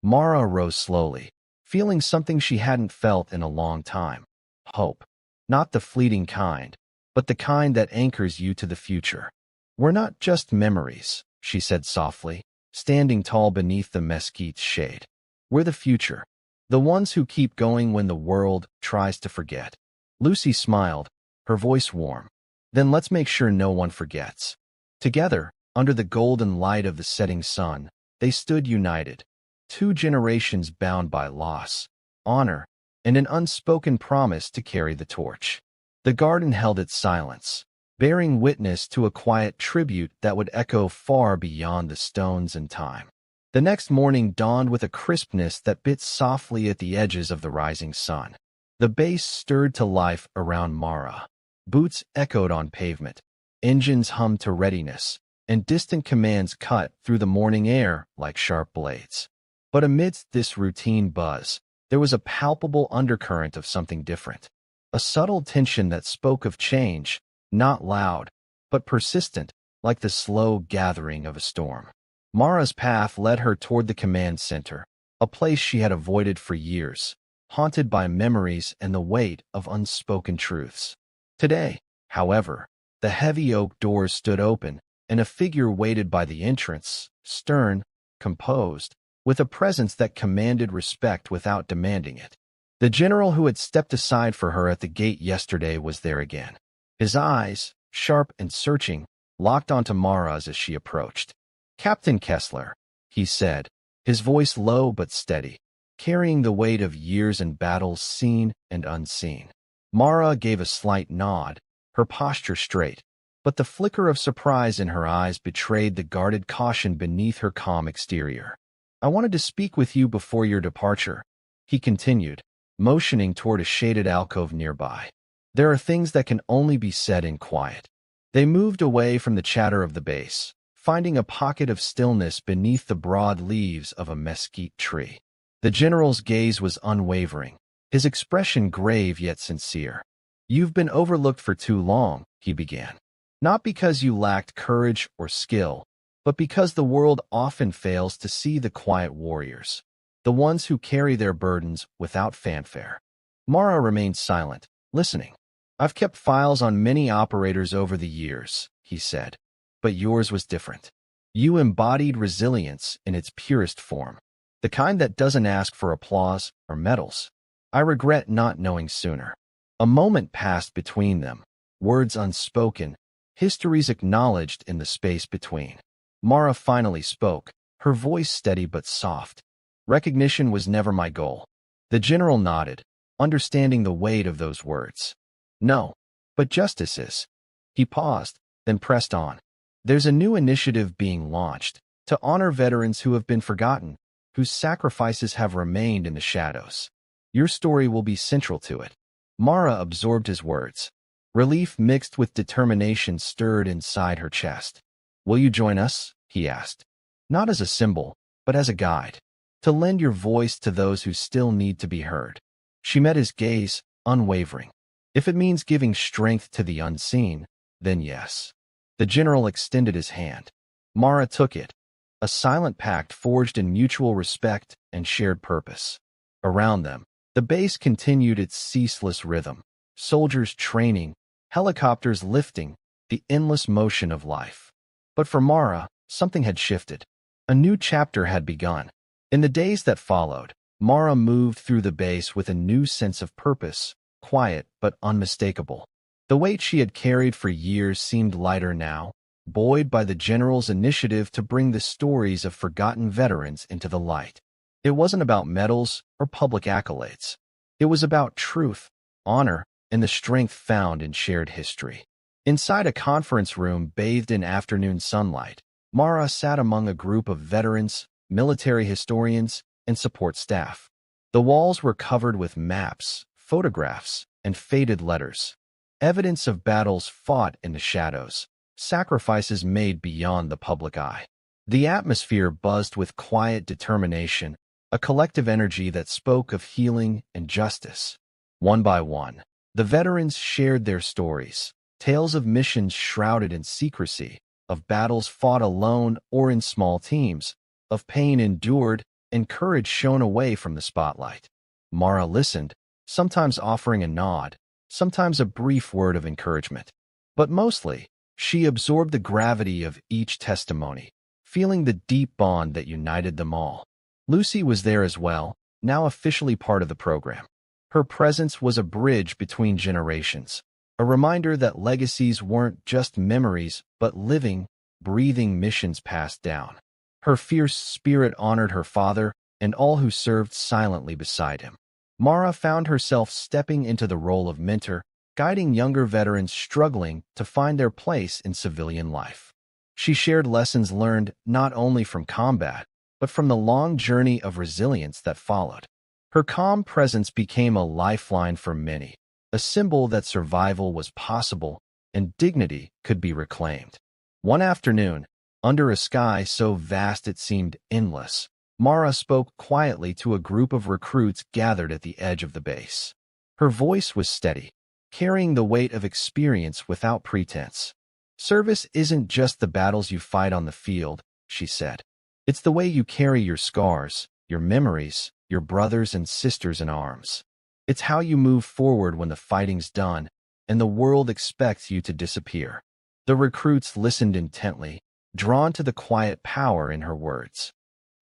Mara rose slowly, feeling something she hadn't felt in a long time. Hope. Not the fleeting kind, but the kind that anchors you to the future. We're not just memories, she said softly, standing tall beneath the mesquite's shade. We're the future, the ones who keep going when the world tries to forget. Lucy smiled, her voice warm. Then let's make sure no one forgets. Together, under the golden light of the setting sun, they stood united. 2 generations bound by loss, honor, and an unspoken promise to carry the torch. The garden held its silence, bearing witness to a quiet tribute that would echo far beyond the stones and time. The next morning dawned with a crispness that bit softly at the edges of the rising sun. The base stirred to life around Mara. Boots echoed on pavement, engines hummed to readiness, and distant commands cut through the morning air like sharp blades. But amidst this routine buzz, there was a palpable undercurrent of something different. A subtle tension that spoke of change, not loud, but persistent, like the slow gathering of a storm. Mara's path led her toward the command center, a place she had avoided for years, haunted by memories and the weight of unspoken truths. Today, however, the heavy oak doors stood open, and a figure waited by the entrance, stern, composed, with a presence that commanded respect without demanding it. The general who had stepped aside for her at the gate yesterday was there again. His eyes, sharp and searching, locked onto Mara's as she approached. "Captain Kessler," he said, his voice low but steady, carrying the weight of years and battles seen and unseen. Mara gave a slight nod, her posture straight, but the flicker of surprise in her eyes betrayed the guarded caution beneath her calm exterior. "I wanted to speak with you before your departure," he continued, motioning toward a shaded alcove nearby. "There are things that can only be said in quiet." They moved away from the chatter of the base, finding a pocket of stillness beneath the broad leaves of a mesquite tree. The general's gaze was unwavering, his expression grave yet sincere. "You've been overlooked for too long," he began. "Not because you lacked courage or skill, but because the world often fails to see the quiet warriors, the ones who carry their burdens without fanfare." Mara remained silent, listening. "I've kept files on many operators over the years," he said, "but yours was different. You embodied resilience in its purest form, the kind that doesn't ask for applause or medals. I regret not knowing sooner." A moment passed between them, words unspoken, histories acknowledged in the space between. Mara finally spoke, her voice steady but soft. "Recognition was never my goal." The general nodded, understanding the weight of those words. "No, but justice is." He paused, then pressed on. "There's a new initiative being launched to honor veterans who have been forgotten, whose sacrifices have remained in the shadows. Your story will be central to it." Mara absorbed his words. Relief mixed with determination stirred inside her chest. "Will you join us?" he asked. "Not as a symbol, but as a guide, to lend your voice to those who still need to be heard." She met his gaze, unwavering. "If it means giving strength to the unseen, then yes." The general extended his hand. Mara took it, a silent pact forged in mutual respect and shared purpose. Around them, the base continued its ceaseless rhythm, soldiers training, helicopters lifting, the endless motion of life. But for Mara, something had shifted. A new chapter had begun. In the days that followed, Mara moved through the base with a new sense of purpose, quiet but unmistakable. The weight she had carried for years seemed lighter now, buoyed by the general's initiative to bring the stories of forgotten veterans into the light. It wasn't about medals or public accolades. It was about truth, honor, and the strength found in shared history. Inside a conference room bathed in afternoon sunlight, Mara sat among a group of veterans, military historians, and support staff. The walls were covered with maps, photographs, and faded letters, evidence of battles fought in the shadows, sacrifices made beyond the public eye. The atmosphere buzzed with quiet determination, a collective energy that spoke of healing and justice. One by one, the veterans shared their stories, tales of missions shrouded in secrecy, of battles fought alone or in small teams, of pain endured and courage shone away from the spotlight. Mara listened, sometimes offering a nod, sometimes a brief word of encouragement. But mostly, she absorbed the gravity of each testimony, feeling the deep bond that united them all. Lucy was there as well, now officially part of the program. Her presence was a bridge between generations, a reminder that legacies weren't just memories but living, breathing missions passed down. Her fierce spirit honored her father and all who served silently beside him. Mara found herself stepping into the role of mentor, guiding younger veterans struggling to find their place in civilian life. She shared lessons learned not only from combat, but from the long journey of resilience that followed. Her calm presence became a lifeline for many, a symbol that survival was possible and dignity could be reclaimed. One afternoon, under a sky so vast it seemed endless, Mara spoke quietly to a group of recruits gathered at the edge of the base. Her voice was steady, carrying the weight of experience without pretense. "Service isn't just the battles you fight on the field," she said. "It's the way you carry your scars, your memories, your brothers and sisters in arms. It's how you move forward when the fighting's done and the world expects you to disappear." The recruits listened intently, drawn to the quiet power in her words.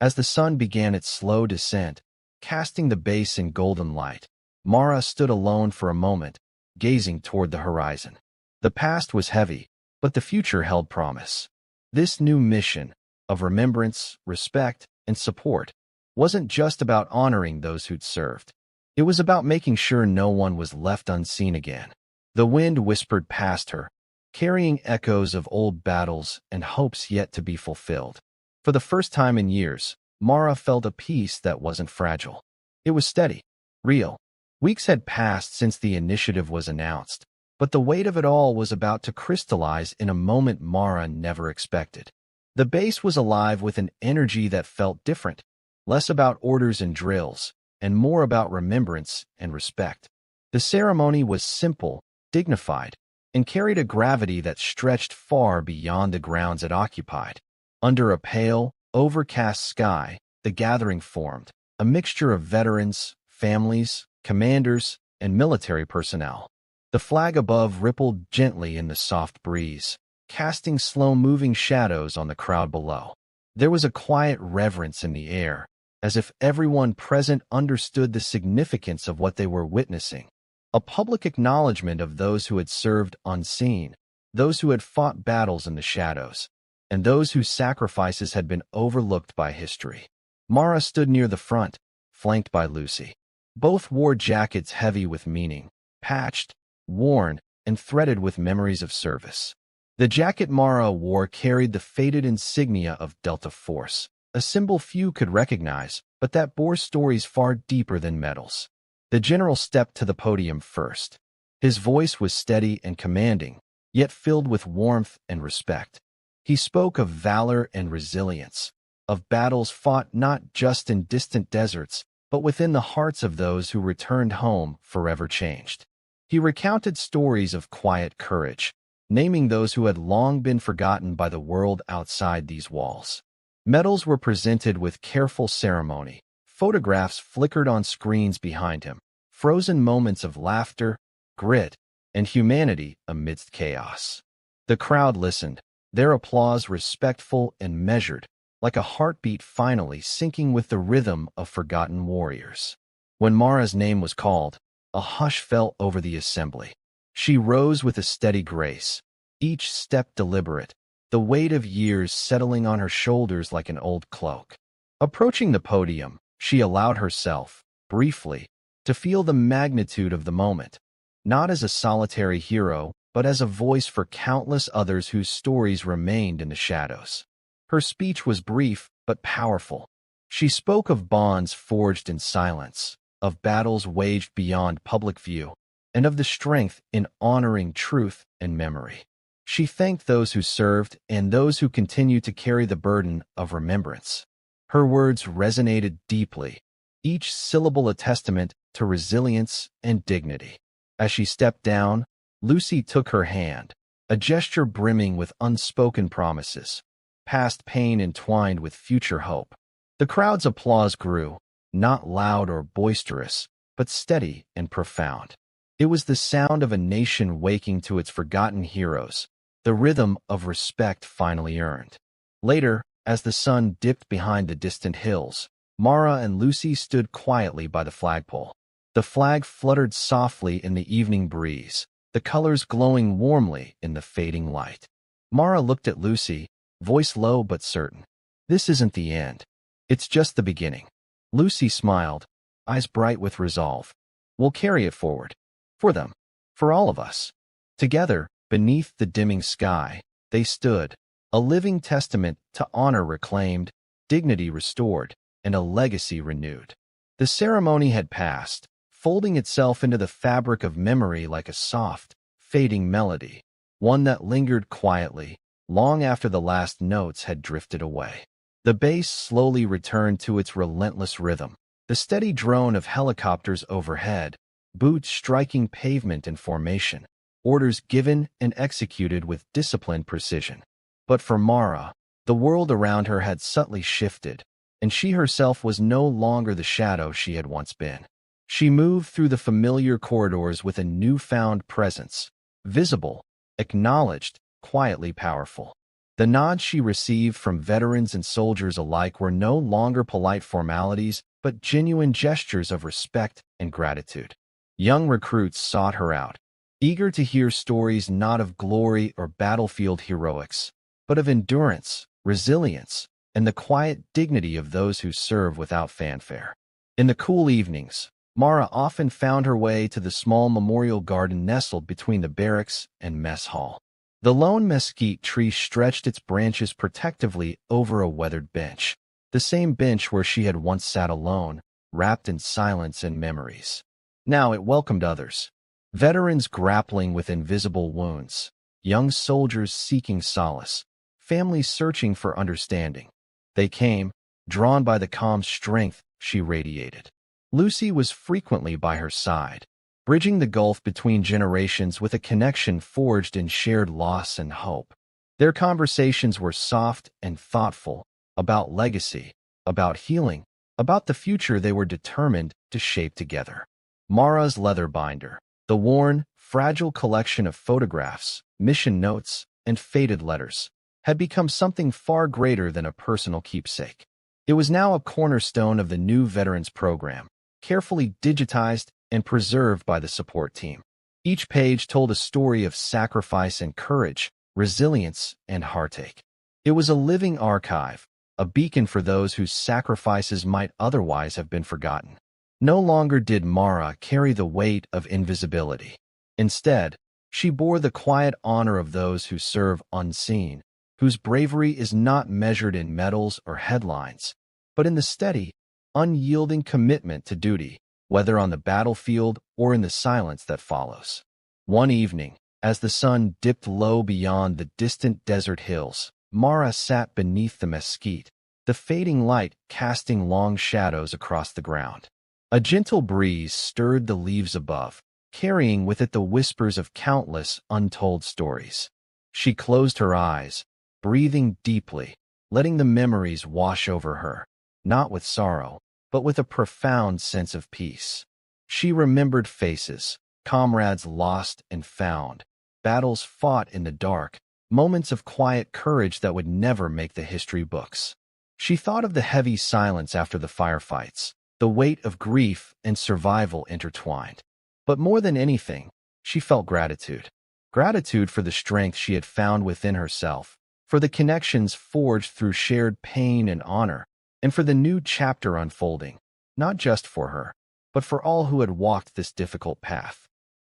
As the sun began its slow descent, casting the base in golden light, Mara stood alone for a moment, gazing toward the horizon. The past was heavy, but the future held promise. This new mission, of remembrance, respect, and support, wasn't just about honoring those who'd served. It was about making sure no one was left unseen again. The wind whispered past her, carrying echoes of old battles and hopes yet to be fulfilled. For the first time in years, Mara felt a peace that wasn't fragile. It was steady, real. Weeks had passed since the initiative was announced, but the weight of it all was about to crystallize in a moment Mara never expected. The base was alive with an energy that felt different, less about orders and drills, and more about remembrance and respect. The ceremony was simple, dignified, and carried a gravity that stretched far beyond the grounds it occupied. Under a pale, overcast sky, the gathering formed, a mixture of veterans, families, commanders, and military personnel. The flag above rippled gently in the soft breeze, casting slow-moving shadows on the crowd below. There was a quiet reverence in the air, as if everyone present understood the significance of what they were witnessing. A public acknowledgement of those who had served unseen, those who had fought battles in the shadows, and those whose sacrifices had been overlooked by history. Mara stood near the front, flanked by Lucy. Both wore jackets heavy with meaning, patched, worn, and threaded with memories of service. The jacket Mara wore carried the faded insignia of Delta Force, a symbol few could recognize, but that bore stories far deeper than medals. The general stepped to the podium first. His voice was steady and commanding, yet filled with warmth and respect. He spoke of valor and resilience, of battles fought not just in distant deserts, but within the hearts of those who returned home forever changed. He recounted stories of quiet courage, naming those who had long been forgotten by the world outside these walls. Medals were presented with careful ceremony. Photographs flickered on screens behind him, frozen moments of laughter, grit, and humanity amidst chaos. The crowd listened, their applause respectful and measured, like a heartbeat finally syncing with the rhythm of forgotten warriors. When Mara's name was called, a hush fell over the assembly. She rose with a steady grace, each step deliberate, the weight of years settling on her shoulders like an old cloak. Approaching the podium, she allowed herself, briefly, to feel the magnitude of the moment, not as a solitary hero, but as a voice for countless others whose stories remained in the shadows. Her speech was brief but powerful. She spoke of bonds forged in silence, of battles waged beyond public view, and of the strength in honoring truth and memory. She thanked those who served and those who continue to carry the burden of remembrance. Her words resonated deeply, each syllable a testament to resilience and dignity. As she stepped down, Lucy took her hand, a gesture brimming with unspoken promises, past pain entwined with future hope. The crowd's applause grew, not loud or boisterous, but steady and profound. It was the sound of a nation waking to its forgotten heroes, the rhythm of respect finally earned. Later, as the sun dipped behind the distant hills, Mara and Lucy stood quietly by the flagpole. The flag fluttered softly in the evening breeze, the colors glowing warmly in the fading light. Mara looked at Lucy, voice low but certain. "This isn't the end. It's just the beginning." Lucy smiled, eyes bright with resolve. "We'll carry it forward. For them. For all of us." Together, beneath the dimming sky, they stood, a living testament to honor reclaimed, dignity restored, and a legacy renewed. The ceremony had passed, folding itself into the fabric of memory like a soft, fading melody, one that lingered quietly, long after the last notes had drifted away. The bass slowly returned to its relentless rhythm, the steady drone of helicopters overhead, boots striking pavement in formation, orders given and executed with disciplined precision. But for Mara, the world around her had subtly shifted, and she herself was no longer the shadow she had once been. She moved through the familiar corridors with a newfound presence, visible, acknowledged, quietly powerful. The nods she received from veterans and soldiers alike were no longer polite formalities, but genuine gestures of respect and gratitude. Young recruits sought her out, eager to hear stories not of glory or battlefield heroics, but of endurance, resilience, and the quiet dignity of those who serve without fanfare. In the cool evenings, Mara often found her way to the small memorial garden nestled between the barracks and mess hall. The lone mesquite tree stretched its branches protectively over a weathered bench, the same bench where she had once sat alone, wrapped in silence and memories. Now it welcomed others, veterans grappling with invisible wounds, young soldiers seeking solace, families searching for understanding. They came, drawn by the calm strength she radiated. Lucy was frequently by her side, bridging the gulf between generations with a connection forged in shared loss and hope. Their conversations were soft and thoughtful, about legacy, about healing, about the future they were determined to shape together. Mara's leather binder, the worn, fragile collection of photographs, mission notes, and faded letters, had become something far greater than a personal keepsake. It was now a cornerstone of the new Veterans Program, carefully digitized and preserved by the support team. Each page told a story of sacrifice and courage, resilience and heartache. It was a living archive, a beacon for those whose sacrifices might otherwise have been forgotten. No longer did Mara carry the weight of invisibility. Instead, she bore the quiet honor of those who serve unseen, whose bravery is not measured in medals or headlines, but in the steady, unyielding commitment to duty, whether on the battlefield or in the silence that follows. One evening, as the sun dipped low beyond the distant desert hills, Mara sat beneath the mesquite, the fading light casting long shadows across the ground. A gentle breeze stirred the leaves above, carrying with it the whispers of countless untold stories. She closed her eyes, breathing deeply, letting the memories wash over her, not with sorrow, but with a profound sense of peace. She remembered faces, comrades lost and found, battles fought in the dark, moments of quiet courage that would never make the history books. She thought of the heavy silence after the firefights, the weight of grief and survival intertwined. But more than anything, she felt gratitude. Gratitude for the strength she had found within herself, for the connections forged through shared pain and honor, and for the new chapter unfolding, not just for her, but for all who had walked this difficult path.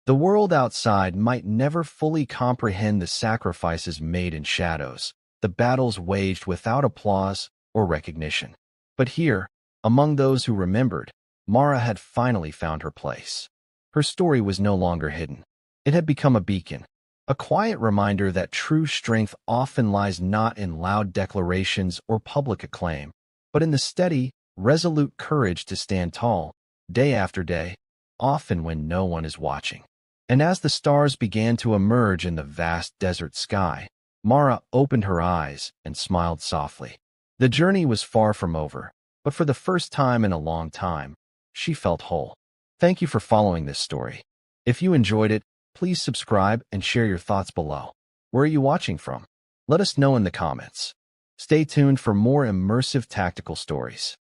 The world outside might never fully comprehend the sacrifices made in shadows, the battles waged without applause or recognition. But here, among those who remembered, Mara had finally found her place. Her story was no longer hidden. It had become a beacon, a quiet reminder that true strength often lies not in loud declarations or public acclaim, but in the steady, resolute courage to stand tall, day after day, often when no one is watching. And as the stars began to emerge in the vast desert sky, Mara opened her eyes and smiled softly. The journey was far from over. but for the first time in a long time, she felt whole. Thank you for following this story. If you enjoyed it, please subscribe and share your thoughts below. Where are you watching from? Let us know in the comments. Stay tuned for more immersive tactical stories.